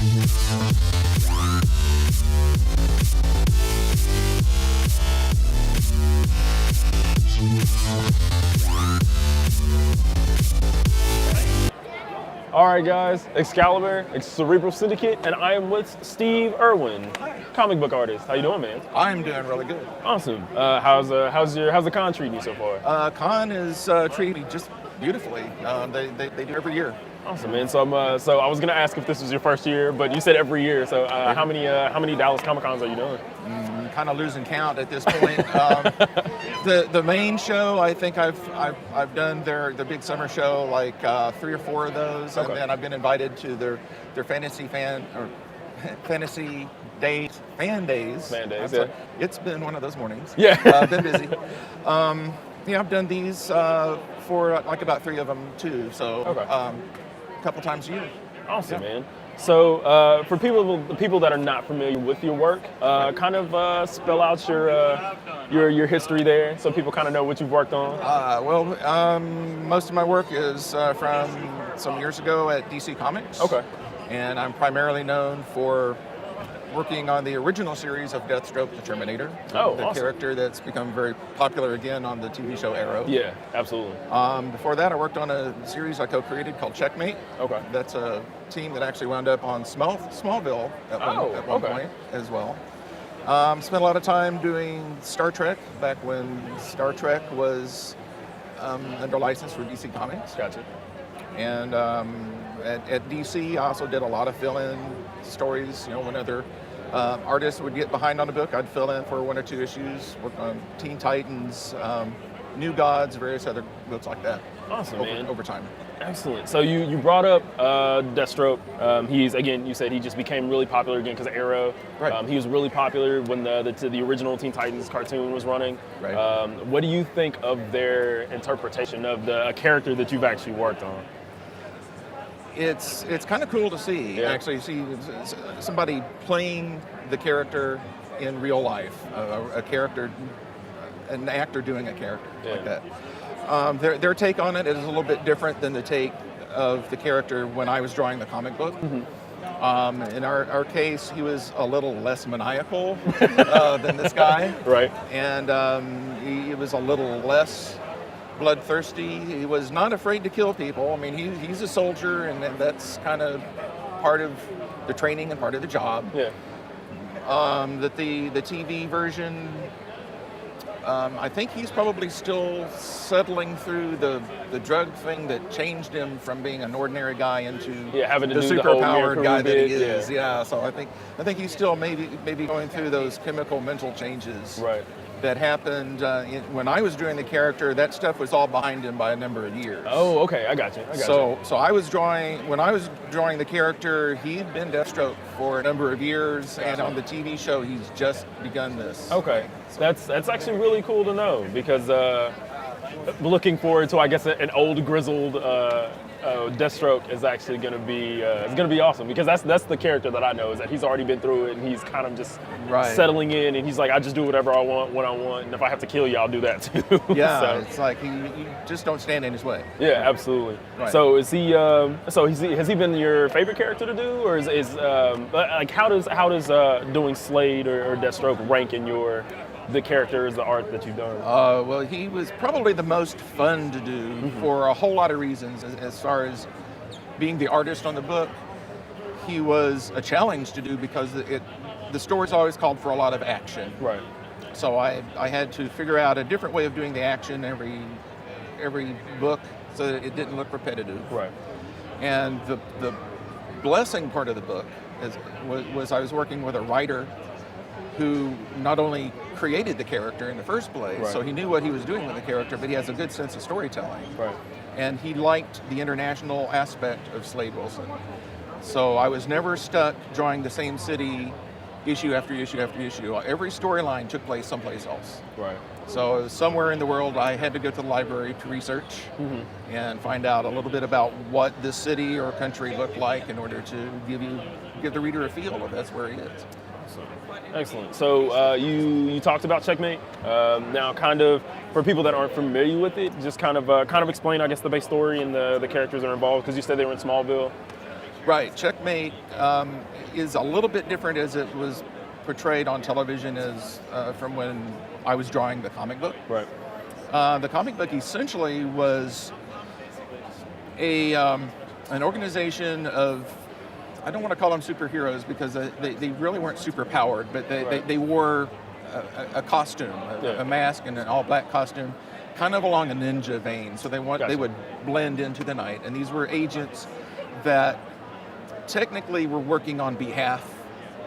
All right, guys, Excalibur, Cerebral Syndicate, and I am with Steve Erwin, comic book artist. How you doing, man? I'm doing really good. Awesome. How's the con treating you so far? Con is treating me just beautifully. They do every year. Awesome, man. So I was gonna ask if this was your first year, but you said every year. So how many Dallas Comic Cons are you doing? Kind of losing count at this point. The main show, I think I've done their big summer show, like 3 or 4 of those, Okay. and then I've been invited to their fantasy fan days. Fan days, yeah. It's been one of those mornings. Yeah. Been busy. Yeah, I've done these for like about 3 of them too. So Okay. a couple times a year. Awesome, Yeah. man. So for people that are not familiar with your work, kind of spell out your history there, so people kind of know what you've worked on. Most of my work is from some years ago at DC Comics. Okay. And I'm primarily known for working on the original series of Deathstroke the Terminator. Oh, the awesome. character that's become very popular again on the TV show Arrow. Yeah, absolutely. Before that, I worked on a series I co-created called Checkmate. Okay. That's a team that actually wound up on Smallville at one point as well. Spent a lot of time doing Star Trek back when Star Trek was under license for DC Comics. Gotcha. And at DC, I also did a lot of fill-in stories. You know, when other artists would get behind on a book, I'd fill in for 1 or 2 issues. Worked on Teen Titans, New Gods, various other books like that. Awesome, man. Over time. Excellent. So you brought up Deathstroke. You said he just became really popular again because of Arrow. Right. He was really popular when the original Teen Titans cartoon was running. Right. What do you think of their interpretation of the character that you've actually worked on? It's kind of cool to see, actually see somebody playing the character in real life, an actor doing a character like that. Their take on it is a little bit different than the take of the character when I was drawing the comic book. Mm-hmm. In our case, he was a little less maniacal than this guy. Right. And he was a little less bloodthirsty. He was not afraid to kill people. I mean, he's a soldier, and that's kind of part of the training and part of the job. Yeah. That the TV version, I think he's probably still settling through the drug thing that changed him from being an ordinary guy into having to the do the whole superpowered guy that he bit, is. Yeah. So I think he's still maybe going through those chemical mental changes. Right. That happened when I was doing the character. That stuff was all behind him by a number of years. Oh, okay, I got you. So when I was drawing the character, he'd been Deathstroke for a number of years, and on the TV show, he's just begun this. Okay, so that's actually really cool to know, because looking forward to, I guess, an old grizzled Deathstroke is actually going to be awesome, because that's the character that I know, is that he's already been through it and he's kind of just settling in, and he's like, I just do whatever I want when I want, and if I have to kill you, I'll do that too. Yeah, so, it's like you just don't stand in his way. Yeah, absolutely. Right. So has he been your favorite character to do, or is like how does doing Slade or Deathstroke rank in the characters, the art that you've done? Well, he was probably the most fun to do for a whole lot of reasons. As far as being the artist on the book, he was a challenge to do because the story's always called for a lot of action. Right. So I had to figure out a different way of doing the action every book so that it didn't look repetitive. Right. And the blessing part of the book was I was working with a writer who not only created the character in the first place, so he knew what he was doing with the character, but he has a good sense of storytelling. Right. And he liked the international aspect of Slade Wilson. So I was never stuck drawing the same city issue after issue after issue. Every storyline took place someplace else. Right. So somewhere in the world, I had to go to the library to research and find out a little bit about what the city or country looked like in order to give the reader a feel of that's where he is. Excellent. So you talked about Checkmate. Now, kind of for people that aren't familiar with it, just kind of explain, I guess, the base story and the characters that are involved, because you said they were in Smallville. Right. Checkmate is a little bit different as it was portrayed on television as from when I was drawing the comic book. Right. The comic book essentially was an organization of, I don't want to call them superheroes because they really weren't super powered, but they wore a costume, a mask and an all black costume, kind of along a ninja vein. So they would blend into the night. And these were agents that technically were working on behalf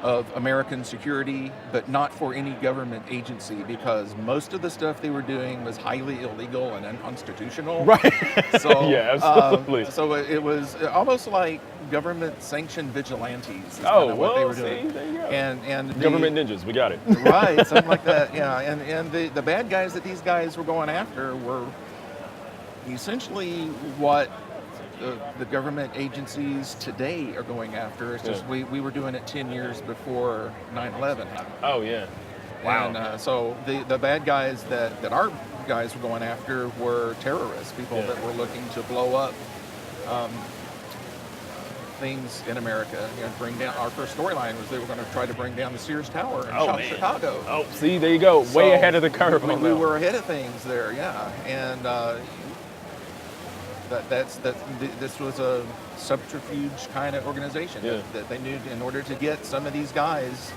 of American security, but not for any government agency, because most of the stuff they were doing was highly illegal and unconstitutional. Right. So yeah, absolutely. So it was almost like government-sanctioned vigilantes. Is Oh, kind of what they well, were doing. see, there you go. And Government ninjas, we got it. right, something like that. Yeah, and the bad guys that these guys were going after were essentially what the government agencies today are going after. It's just we were doing it 10 years before 9/11 happened. Oh, yeah. Wow. And so the bad guys that our guys were going after were terrorists, people that were looking to blow up things in America. You know, bring down. Our first storyline was they were going to try to bring down the Sears Tower in South Chicago. Oh, see, there you go. Way ahead of the curve. We were ahead of things there, yeah. And this was a subterfuge kind of organization that they knew in order to get some of these guys,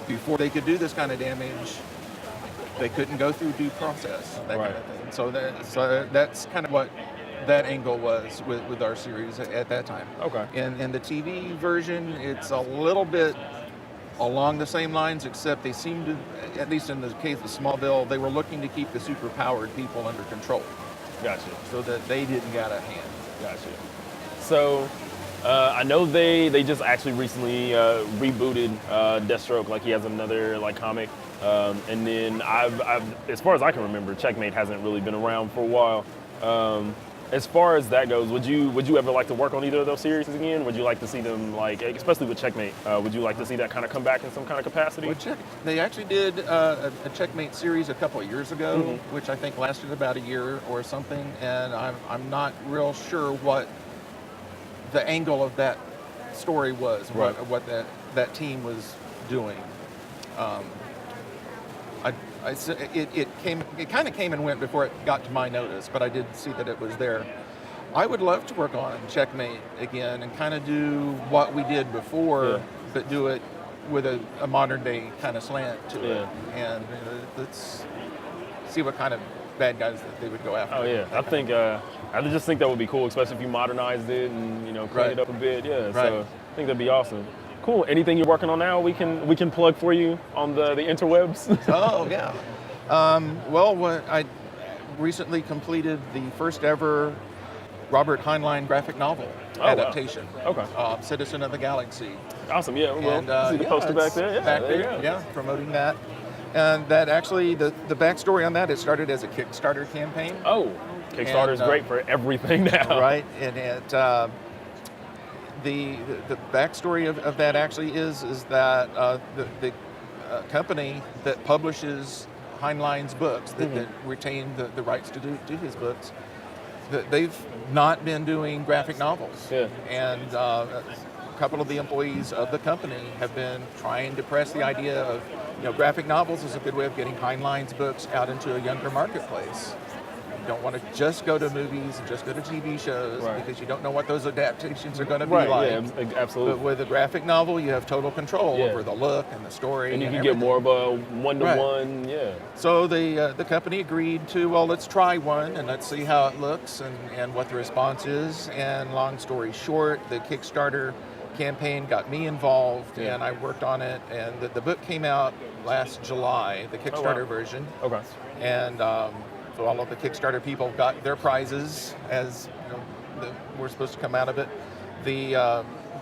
before they could do this kind of damage, they couldn't go through due process, that kind of thing. So that's kind of what that angle was with our series at that time. Okay. In the TV version, it's a little bit along the same lines, except they seem to, at least in the case of Smallville, they were looking to keep the superpowered people under control. Gotcha. So that they didn't get a hand. Gotcha. So I know they just actually recently rebooted Deathstroke, like he has another like comic, and then I've as far as I can remember, Checkmate hasn't really been around for a while. As far as that goes, would you ever like to work on either of those series again? Would you like to see them, like, especially with Checkmate, would you like to see that kind of come back in some kind of capacity? Well, they actually did a Checkmate series a couple of years ago, which I think lasted about a year or something, and I'm not real sure what the angle of that story was, what that team was doing. It kind of came and went before it got to my notice, but I did see that it was there. I would love to work on Checkmate again and kind of do what we did before, but do it with a modern day kind of slant to it. And let's see what kind of bad guys that they would go after. Oh yeah, I just think that would be cool, especially if you modernized it and cleaned it up a bit. Yeah, so I think that'd be awesome. Cool. Anything you're working on now we can plug for you on the interwebs? Oh yeah. I recently completed the first ever Robert Heinlein graphic novel adaptation. Wow. Okay. Citizen of the Galaxy. Awesome. Yeah. Well, see the poster back there. Yeah. Back there. Yeah. Promoting that. And that actually, the backstory on that, it started as a Kickstarter campaign. Oh, Kickstarter is great for everything now. Right. And the backstory of that actually is that the company that publishes Heinlein's books, that retain the rights to do his books, that they've not been doing graphic novels. Yeah. And a couple of the employees of the company have been trying to press the idea of, graphic novels is a good way of getting Heinlein's books out into a younger marketplace. You don't want to just go to movies and just go to TV shows because you don't know what those adaptations are going to be like. Yeah, absolutely. But with a graphic novel, you have total control over the look and the story. And you can get more of a one-to-one, So the company agreed to, well, let's try one and let's see how it looks and what the response is. And long story short, the Kickstarter campaign got me involved and I worked on it. And the book came out last July, the Kickstarter version. Okay. And so all of the Kickstarter people got their prizes as were supposed to come out of it. The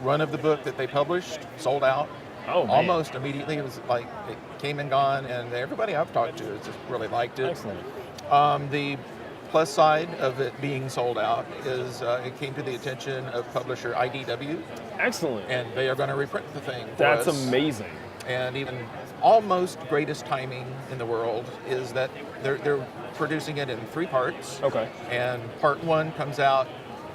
run of the book that they published sold out almost immediately. It was like it came and gone, and everybody I've talked to has just really liked it. Excellent. The plus side of it being sold out is it came to the attention of publisher IDW. Excellent. And they are going to reprint the thing for That's us. amazing. And even almost greatest timing in the world is that they're producing it in 3 parts. Okay. And part 1 comes out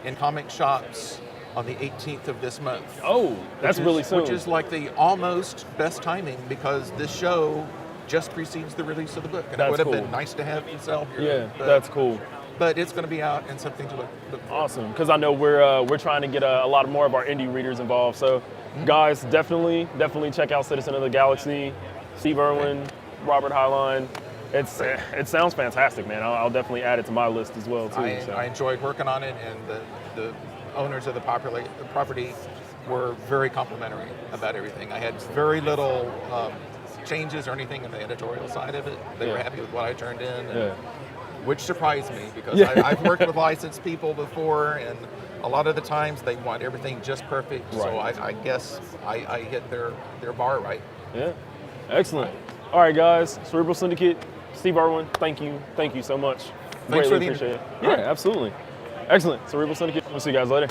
in comic shops on the 18th of this month. Oh, that's really soon. Which is like the almost best timing because this show just precedes the release of the book. And That's it would have cool. been nice to have you sell here. Yeah, but, that's cool. But it's going to be out and something to look for. Awesome, because I know we're trying to get a lot more of our indie readers involved. So, guys, definitely check out Citizen of the Galaxy, Steve Erwin, Robert Heinlein. It sounds fantastic, man. I'll definitely add it to my list as well too. I enjoyed working on it, and the owners of the property were very complimentary about everything. I had very little changes or anything in the editorial side of it. They were happy with what I turned in, and, which surprised me because I've worked with licensed people before, and a lot of the times they want everything just perfect. Right. So I guess I hit their bar right. Yeah, excellent. All right, guys, Cerebral Syndicate, Steve Erwin, thank you so much. Thanks Greatly appreciate it. Yeah, absolutely. Excellent. Cerebral Syndicate. We'll see you guys later.